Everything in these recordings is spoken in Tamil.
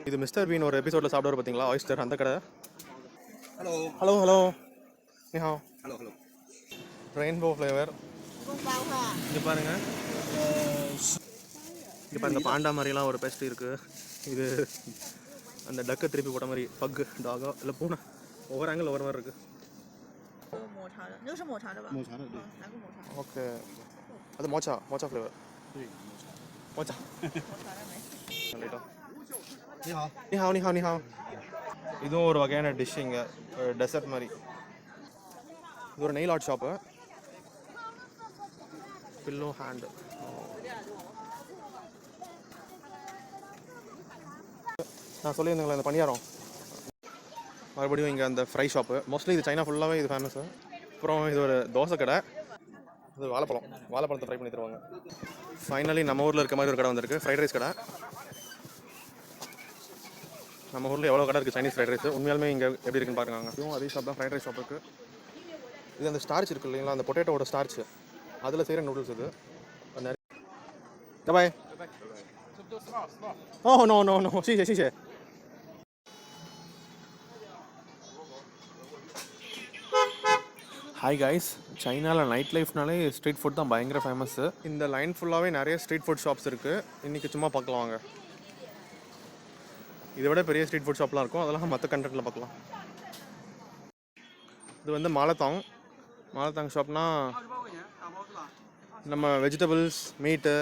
இது மிஸ்டர் பீன் ஒரு எபிசோடில் சாப்பிடுவார் பார்த்தீங்களா, ஆயிஸ்டர் அந்த கடை. Hello hello hello Neha. Hello hello. Rainbow flavour. இங்கே பாருங்க, இங்கே பாருங்க பாண்டா மாதிரிலாம் ஒரு பெஸ்ட் இருக்குது. இது அந்த டக்கை திருப்பி போட்ட மாதிரி பக்கு டாகா இல்லை பூனை, ஒவ்வொரு ஆங்கிள் ஒவ்வொரு மாதிரி இருக்குது. ஓகே, அது மோச்சா ஃப்ளேவர். மோச்சா நீஹா. இதுவும் ஒரு வகையான டிஷ் இங்கே, டெசர்ட் மாதிரி. இது ஒரு nail art shop. Pillow hand. நான் சொல்லியிருந்தேங்களே அந்த பணியாரம். மறுபடியும் இங்கே அந்த ஃப்ரை ஷாப்பு. மோஸ்ட்லி இது சைனா ஃபுல்லாகவே இது ஃபேமஸ்ஸு. அப்புறம் இது ஒரு தோசை கடை. இது வாழைப்பழத்தை ஃப்ரை பண்ணி தருவாங்க. ஃபைனலி நம்ம ஊரில் இருக்க மாதிரி ஒரு கடை வந்திருக்கு, ஃப்ரைட் ரைஸ் கடை. நம்ம ஊரில் எவ்வளோ கடை இருக்குது சைனீஸ் ஃப்ரைட் ரைஸ், உண்மையாலுமே இங்கே எப்படி இருக்குன்னு பாருங்க. இதுவும் அதே ஷாப் தான், ஃப்ரைட் ரைஸ் ஷாப் இருக்குது. இது அந்த ஸ்டார்ச் இருக்குது இல்லைங்களா, அந்த பொட்டேட்டோட ஸ்டார்ச், அதில் செய்கிற நூடுல்ஸ் இது. பாய். ஓ நோ சீசே. ஹாய் கைஸ், சைனாவில் நைட் லைஃப்னாலே ஸ்ட்ரீட் ஃபுட் தான் பயங்கர ஃபேமஸ்ஸு. இந்த லைன் ஃபுல்லாகவே நிறைய ஸ்ட்ரீட் ஃபுட் ஷாப்ஸ் இருக்குது. இன்றைக்கி சும்மா பார்க்கலாம் வாங்க. இதை விட பெரிய ஸ்ட்ரீட் ஃபுட் ஷாப்லாம் இருக்கும், அதெல்லாம் மற்ற கண்டென்ட்டில் பார்க்கலாம். இது வந்து மாலத்தாங் ஷாப்னா நம்ம வெஜிடபிள்ஸ், மீட்டு,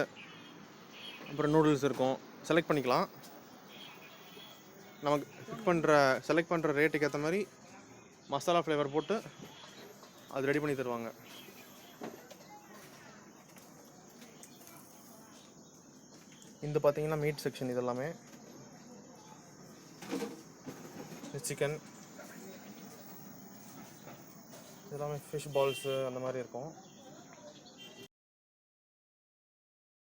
அப்புறம் நூடுல்ஸ் இருக்கும். செலக்ட் பண்ணிக்கலாம். நமக்கு செலக்ட் பண்ணுற ரேட்டுக்கு ஏற்ற மாதிரி மசாலா ஃப்ளேவர் போட்டு அது ரெடி பண்ணி தருவாங்க. இந்த பார்த்தீங்கன்னா மீட் செக்ஷன். இதெல்லாமே சிக்கன், இதெல்லாமே ஃபிஷ் பால்ஸு அந்த மாதிரி இருக்கும்.